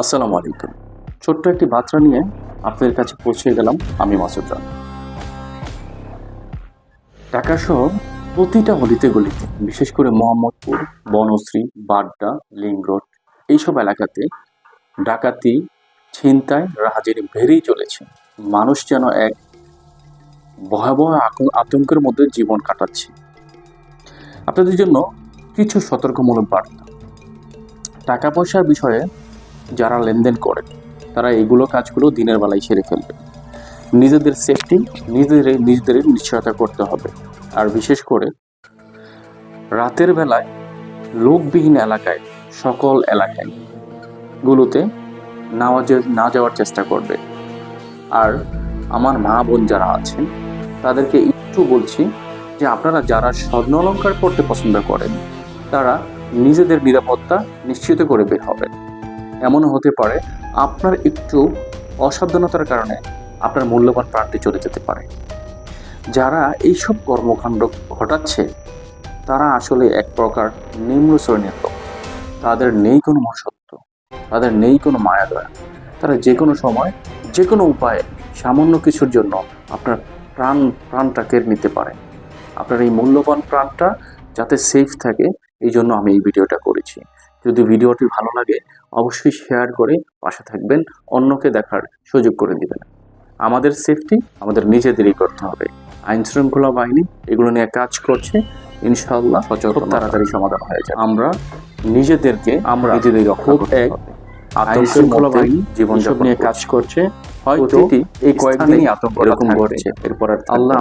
আসসালামু আলাইকুম। ছোট্ট একটি বার্তা নিয়ে আপনাদের কাছে পৌঁছে গেলাম আমি মাসুদ রানা। ঢাকা শহর প্রতিটা অলিতে গলিতে, বিশেষ করে মোহাম্মদপুর, বনশ্রী, বাড্ডা, লিংক রোড এইসব এলাকাতে ডাকাতি, ছিনতাই, রাহাজানি বেড়েই চলেছে। মানুষ যেন এক ভয়াবহ আতঙ্কের মধ্যে জীবন কাটাচ্ছে। আপনাদের জন্য কিছু সতর্কমূলক বার্তা। টাকা পয়সার বিষয়ে যারা লেনদেন করে তারা এগুলো কাজগুলো দিনের বেলায় সেরে ফেলবে। নিজেদের সেফটি নিজেদের নিশ্চয়তা করতে হবে। আর বিশেষ করে রাতের বেলায় লোকবিহীন এলাকায়, সকল এলাকায় গুলোতে না যাওয়ার চেষ্টা করবে। আর আমার মা বোন যারা আছেন তাদেরকে একটু বলছি যে আপনারা যারা স্বর্ণ অলংকার পড়তে পছন্দ করেন তারা নিজেদের নিরাপত্তা নিশ্চিত করে বের হবেন। এমনও হতে পারে আপনার একটু অসাবধানতার কারণে আপনার মূল্যবান প্রাণটি চলে যেতে পারে। যারা এইসব কর্মকাণ্ড ঘটাচ্ছে তারা আসলে এক প্রকার নিম্ন শ্রেণীর লোক। তাদের নেই কোনো মনুষ্যত্ব, তাদের নেই কোনো মায়া দয়া। তারা যে কোনো সময় যে কোনো উপায়ে সামান্য কিছুর জন্য আপনার প্রাণটা কেড়ে নিতে পারে। আপনার এই মূল্যবান প্রাণটা যাতে সেফ থাকে এই জন্য আমি এই ভিডিওটা করেছি। যদি ভিডিওটি ভালো লাগে অবশ্যই শেয়ার করে পাশে থাকবেন, অন্যকে দেখার সুযোগ করে দিবেন। আমাদের সেফটি আমাদের নিজেদেরই করতে হবে। আইন শৃঙ্খলা বাহিনী এগুলো নিয়ে কাজ করছে, ইনশাআল্লাহ খুব তাড়াতাড়ি সমাধান হয়ে যাবে। আমরা নিজেদেরকে নিজেদের রক্ষা করতে হবে। আইন শৃঙ্খলা বাহিনী জীবনযাপন নিয়ে কাজ করছে, হয়তো এই কয়েকদিনই আতঙ্ক এরকম ঘটছে। এরপর আল্লাহ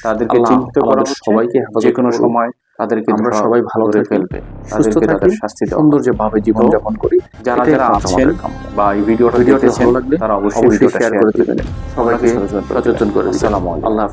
তাদেরকে চিহ্নিত করা, সবাইকে যে কোনো সময় তাদেরকে আমরা সবাই ভালো করে ফেলবে, সুস্থ থাকি, শাস্তি দেওয়া, সৌন্দর্যভাবে জীবনযাপন করি। যারা যারা আছেন বা এই ভিডিওটি ভালো লাগলে তারা অবশ্যই শেয়ার করে দিবেন, সবাইকে সচেতন করে দিবেন। আসসালামু আলাইকুম। আল্লাহ।